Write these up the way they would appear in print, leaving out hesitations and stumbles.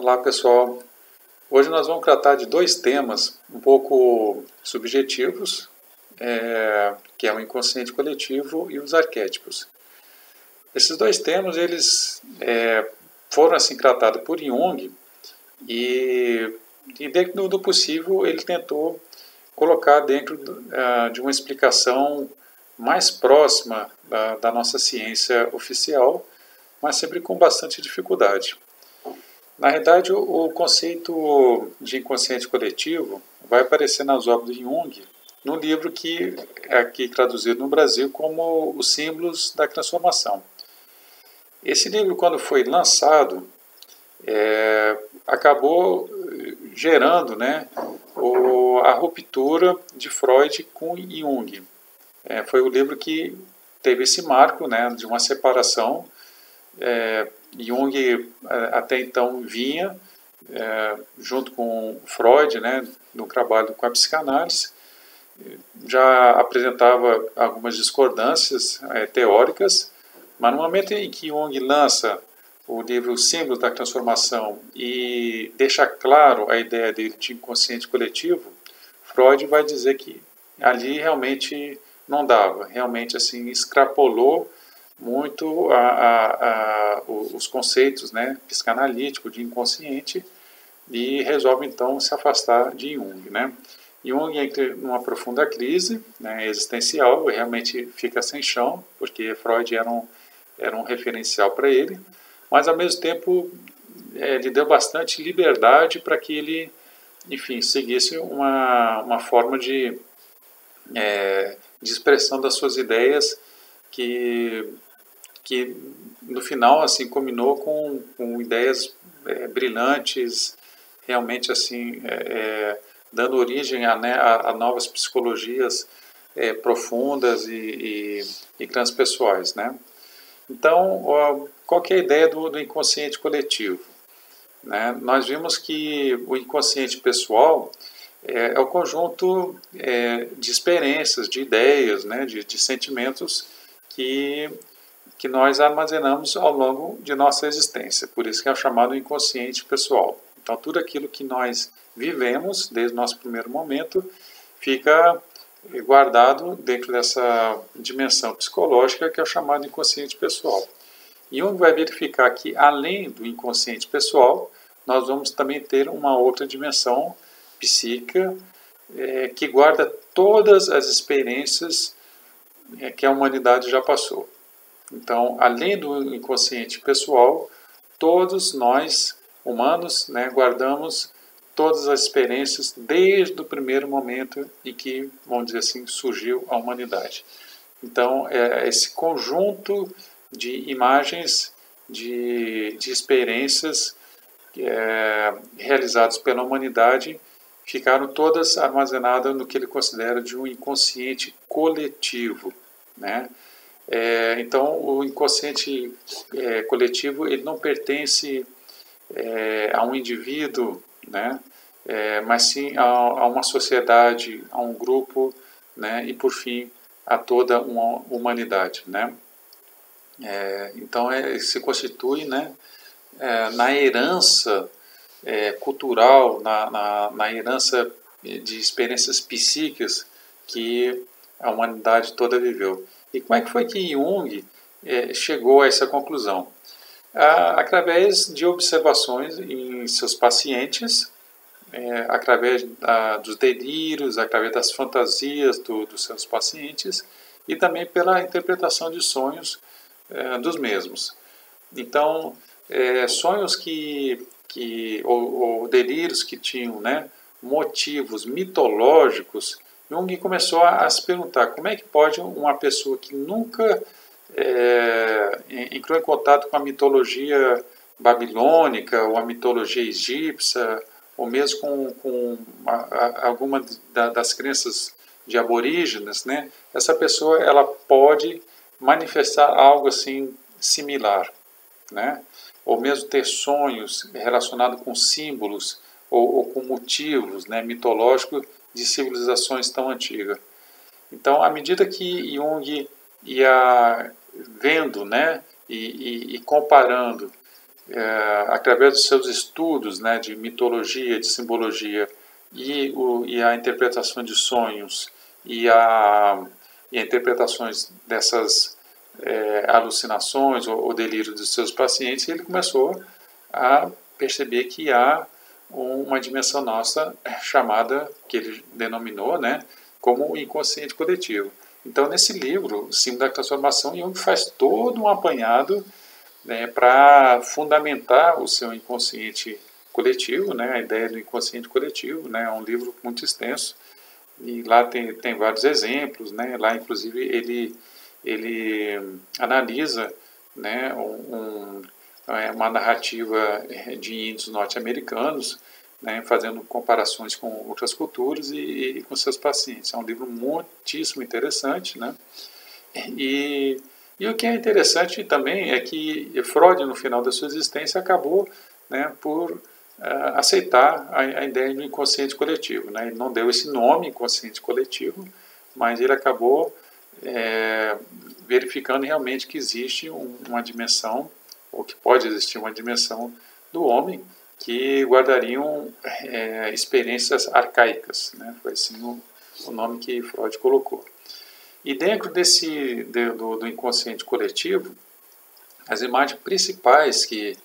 Olá pessoal, hoje nós vamos tratar de dois temas um pouco subjetivos, que é o inconsciente coletivo e os arquétipos. Esses dois temas eles foram assim tratados por Jung e dentro do possível ele tentou colocar dentro de uma explicação mais próxima da nossa ciência oficial, mas sempre com bastante dificuldade. Na realidade, o conceito de inconsciente coletivo vai aparecer nas obras de Jung, no livro que é aqui traduzido no Brasil como Os Símbolos da Transformação. Esse livro, quando foi lançado, acabou gerando a ruptura de Freud com Jung. Foi o livro que teve esse marco de uma separação. Jung até então vinha junto com Freud, no trabalho com a psicanálise, já apresentava algumas discordâncias teóricas, mas no momento em que Jung lança o livro Símbolos da Transformação e deixa claro a ideia dele de inconsciente coletivo, Freud vai dizer que ali realmente não dava, realmente assim extrapolou muito os conceitos psicanalíticos de inconsciente e resolve então se afastar de Jung. Jung entra numa profunda crise existencial, realmente fica sem chão, porque Freud era um referencial para ele, mas ao mesmo tempo lhe deu bastante liberdade para que ele, enfim, seguisse uma forma de expressão das suas ideias que no final assim combinou com ideias brilhantes, realmente assim dando origem a novas psicologias profundas e transpessoais, Então, qual que é a ideia do inconsciente coletivo? Nós vimos que o inconsciente pessoal é o conjunto de experiências, de ideias, de sentimentos que nós armazenamos ao longo de nossa existência. Por isso que é chamado inconsciente pessoal. Então, tudo aquilo que nós vivemos desde o nosso primeiro momento fica guardado dentro dessa dimensão psicológica que é o chamado inconsciente pessoal. Jung vai verificar que, além do inconsciente pessoal, nós vamos também ter uma outra dimensão psíquica que guarda todas as experiências que a humanidade já passou. Então, além do inconsciente pessoal, todos nós, humanos, guardamos todas as experiências desde o primeiro momento em que, vamos dizer assim, surgiu a humanidade. Então, esse conjunto de imagens, de experiências realizadas pela humanidade ficaram todas armazenadas no que ele considera de um inconsciente coletivo, Então, o inconsciente coletivo ele não pertence a um indivíduo, mas sim a uma sociedade, a um grupo, e por fim a toda uma humanidade, Então, se constitui, na herança cultural, na herança de experiências psíquicas que a humanidade toda viveu. E como é que foi que Jung chegou a essa conclusão? Através de observações em seus pacientes, através dos delírios, através das fantasias dos seus pacientes e também pela interpretação de sonhos dos mesmos. Então, sonhos ou delírios que tinham motivos mitológicos, Jung começou a se perguntar como é que pode uma pessoa que nunca entrou em contato com a mitologia babilônica ou a mitologia egípcia, ou mesmo com alguma das crenças de aborígenes, essa pessoa ela pode manifestar algo assim similar, ou mesmo ter sonhos relacionados com símbolos ou com motivos mitológicos de civilizações tão antigas. Então, à medida que Jung ia vendo e comparando através dos seus estudos, né, de mitologia, de simbologia e a interpretação de sonhos e a interpretações dessas alucinações ou delírios dos seus pacientes, ele começou a perceber que há uma dimensão nossa chamada, que ele denominou, né, como o inconsciente coletivo. Então, nesse livro, O Símbolo da Transformação, Jung faz todo um apanhado, né, para fundamentar o seu inconsciente coletivo, né, a ideia do inconsciente coletivo, né, é um livro muito extenso, e lá tem vários exemplos, né, lá inclusive ele analisa, né, uma narrativa de índios norte-americanos, né, fazendo comparações com outras culturas e com seus pacientes. É um livro muitíssimo interessante, né? E o que é interessante também é que Freud, no final da sua existência, acabou, né, por aceitar a ideia do inconsciente coletivo, né? Ele não deu esse nome, inconsciente coletivo, mas ele acabou verificando realmente que existe uma dimensão, ou que pode existir uma dimensão do homem que guardariam experiências arcaicas, né? Foi assim o nome que Freud colocou. E dentro do inconsciente coletivo, as imagens principais que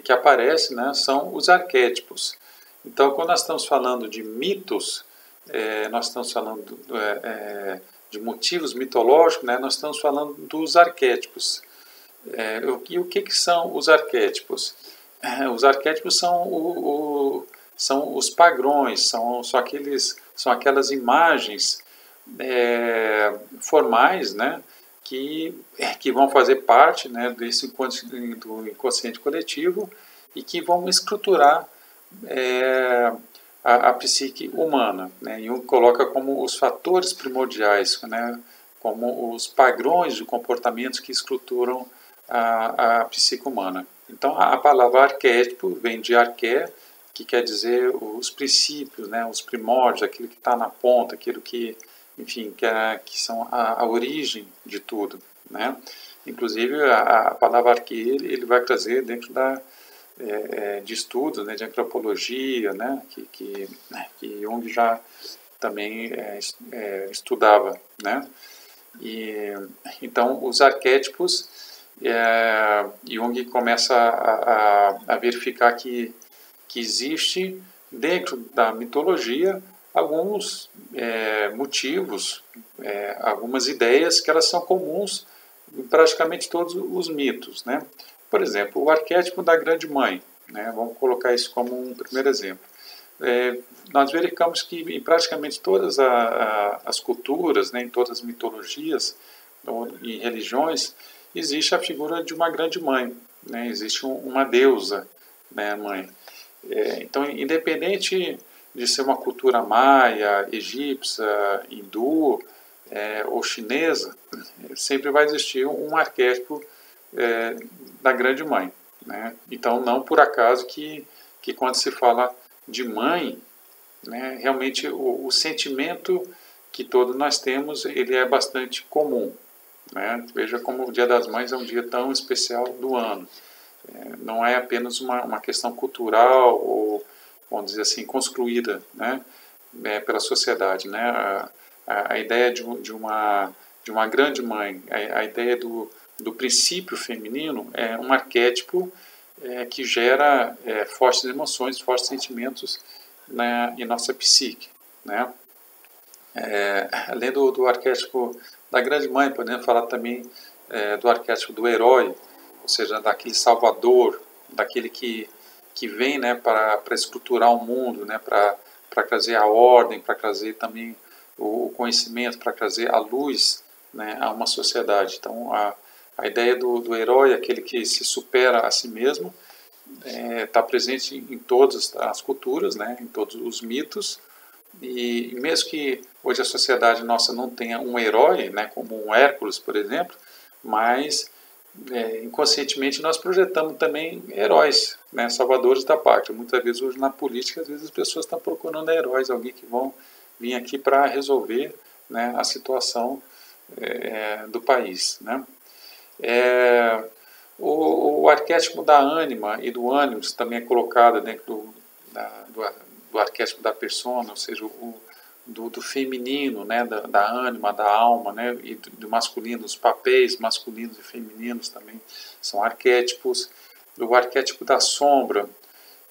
aparecem, né, são os arquétipos. Então, quando nós estamos falando de mitos, nós estamos falando de motivos mitológicos, né, nós estamos falando dos arquétipos. E o que são os arquétipos? Os arquétipos são os padrões, são aquelas imagens formais, né, que vão fazer parte, né, do inconsciente coletivo e que vão estruturar a psique humana, né? Jung coloca como os fatores primordiais, né, como os padrões de comportamentos que estruturam a psique humana. Então, a palavra arquétipo vem de arqué, que quer dizer os princípios, né, os primórdios, aquilo que está na ponta, aquilo que, enfim, que são a origem de tudo, né? Inclusive, a palavra arqué ele vai trazer dentro de estudos, né, de antropologia, né, que Jung já também estudava, né? Então, os arquétipos, Jung começa a verificar que existe dentro da mitologia alguns motivos, algumas ideias que elas são comuns em praticamente todos os mitos, né? Por exemplo, o arquétipo da grande mãe, né? Vamos colocar isso como um primeiro exemplo. Nós verificamos que em praticamente todas as culturas, né, em todas as mitologias ou em religiões, existe a figura de uma grande mãe, né? Existe uma deusa, né, mãe. Então, independente de ser uma cultura maia, egípcia, hindu ou chinesa, sempre vai existir um arquétipo da grande mãe, né? Então, não por acaso que quando se fala de mãe, né, realmente o sentimento que todos nós temos, ele é bastante comum, né? Veja como o Dia das Mães é um dia tão especial do ano. Não é apenas uma questão cultural ou, vamos dizer assim, construída, né, pela sociedade, né? A ideia de uma grande mãe, a ideia do princípio feminino é um arquétipo que gera fortes emoções, fortes sentimentos, né, em nossa psique, né? Além do arquétipo da grande mãe, podemos falar também do arquétipo do herói, ou seja, daquele salvador, daquele que vem, né, para estruturar o mundo, né, para trazer a ordem, para trazer também o conhecimento, para trazer a luz, né, a uma sociedade. Então, a ideia do herói, aquele que se supera a si mesmo, está presente em todas as culturas, né, em todos os mitos, e mesmo que hoje a sociedade nossa não tenha um herói, né, como um Hércules, por exemplo, mas inconscientemente nós projetamos também heróis, né, salvadores da pátria. Muitas vezes hoje na política, às vezes as pessoas estão procurando heróis, alguém que vão vir aqui para resolver, né, a situação do país, né? O arquétipo da ânima e do ânimos também é colocado dentro do arquétipo da persona, ou seja, do feminino, né, da ânima, da alma, né, e do masculino, os papéis masculinos e femininos também são arquétipos. O arquétipo da sombra,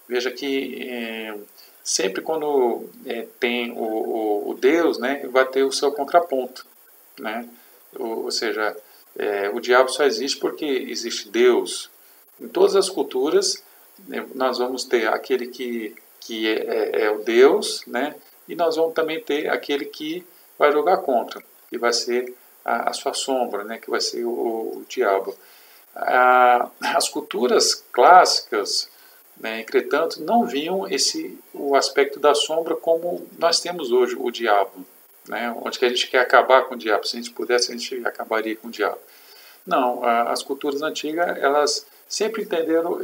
veja que sempre quando tem o Deus, né, vai ter o seu contraponto, né, ou seja, o diabo só existe porque existe Deus. Em todas as culturas, nós vamos ter aquele que é o Deus, né? E nós vamos também ter aquele que vai jogar contra, que vai ser a sua sombra, né? Que vai ser o diabo. As culturas clássicas, né, entretanto, não viam o aspecto da sombra como nós temos hoje o diabo, né? Onde que a gente quer acabar com o diabo. Se a gente pudesse, a gente acabaria com o diabo. Não, as culturas antigas, elas sempre entenderam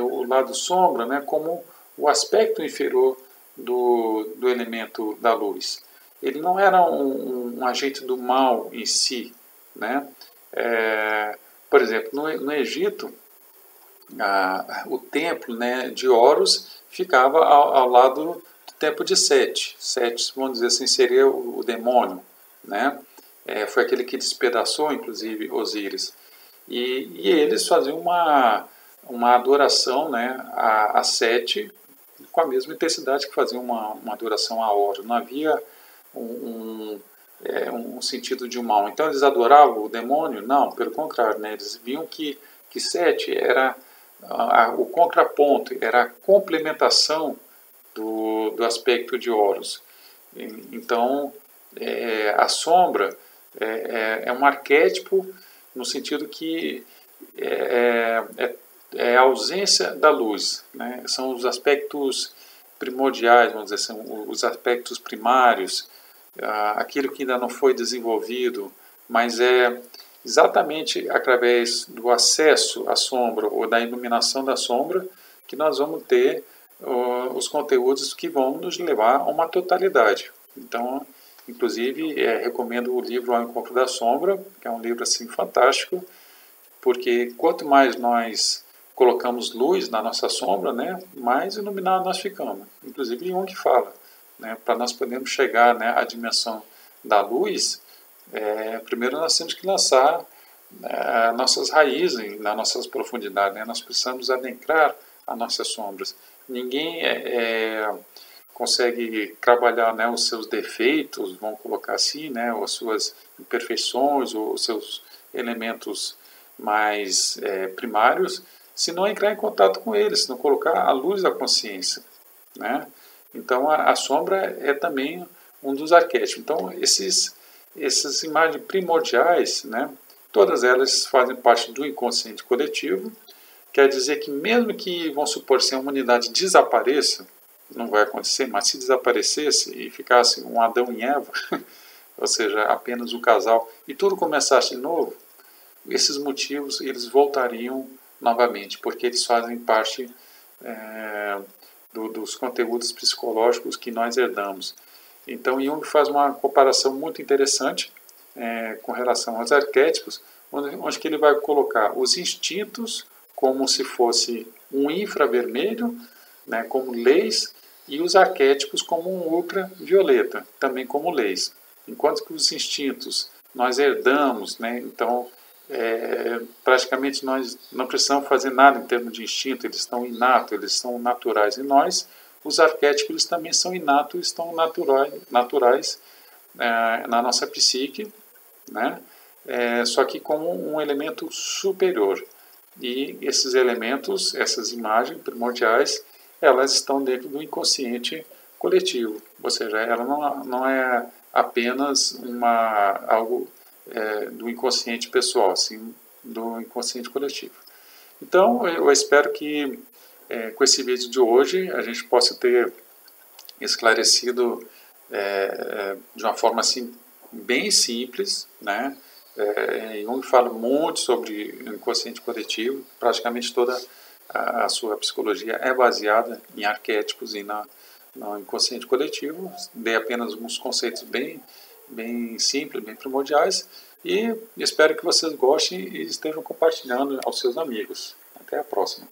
o lado sombra, né, como o aspecto inferior do elemento da luz. Ele não era um agente do mal em si, né? Por exemplo, no Egito, o templo, né, de Horus ficava ao lado do templo de Sete. Sete, vamos dizer assim, seria o demônio, né? Foi aquele que despedaçou, inclusive, Osíris. E eles faziam uma adoração, né, a Sete com a mesma intensidade que faziam uma adoração a Horus. Não havia um sentido de um mal. Então eles adoravam o demônio? Não, pelo contrário, né? Eles viam que Sete era o contraponto, era a complementação do aspecto de Horus. Então, a sombra é um arquétipo no sentido que é a ausência da luz, né? São os aspectos primordiais, vamos dizer, são os aspectos primários, aquilo que ainda não foi desenvolvido, mas é exatamente através do acesso à sombra ou da iluminação da sombra que nós vamos ter os conteúdos que vão nos levar a uma totalidade. Então, inclusive, recomendo o livro Ao Encontro da Sombra, que é um livro assim fantástico, porque quanto mais nós colocamos luz na nossa sombra, né, mais iluminado nós ficamos. Inclusive Jung fala, né, para nós podermos chegar, né, à dimensão da luz, primeiro nós temos que lançar nossas raízes nas nossas profundidades, né? Nós precisamos adentrar as nossas sombras. Ninguém consegue trabalhar, né, os seus defeitos, vamos colocar assim, né, ou as suas imperfeições, ou os seus elementos mais primários, se não entrar em contato com eles, se não colocar a luz da consciência, né? Então a sombra é também um dos arquétipos. Então essas imagens primordiais, né, todas elas fazem parte do inconsciente coletivo. Quer dizer que mesmo que, vamos supor, se a humanidade desapareça, não vai acontecer, mas se desaparecesse e ficasse um Adão e Eva, ou seja, apenas um casal, e tudo começasse de novo, esses motivos eles voltariam novamente, porque eles fazem parte dos conteúdos psicológicos que nós herdamos. Então Jung faz uma comparação muito interessante com relação aos arquétipos, onde que ele vai colocar os instintos como se fosse um infravermelho, né, como leis, e os arquétipos como um ultravioleta, também como leis. Enquanto que os instintos nós herdamos, né, então praticamente nós não precisamos fazer nada em termos de instinto, eles estão inatos, eles são naturais em nós. Os arquétipos eles também são inatos, estão naturais na nossa psique, né? Só que como um elemento superior. E esses elementos, essas imagens primordiais, elas estão dentro do inconsciente coletivo, ou seja, ela não é apenas algo do inconsciente pessoal, sim do inconsciente coletivo. Então, eu espero que com esse vídeo de hoje a gente possa ter esclarecido de uma forma assim bem simples, né? Jung fala muito sobre o inconsciente coletivo, praticamente toda a sua psicologia é baseada em arquétipos e no inconsciente coletivo. Dei apenas uns conceitos bem simples, bem primordiais, E espero que vocês gostem e estejam compartilhando aos seus amigos. Até a próxima.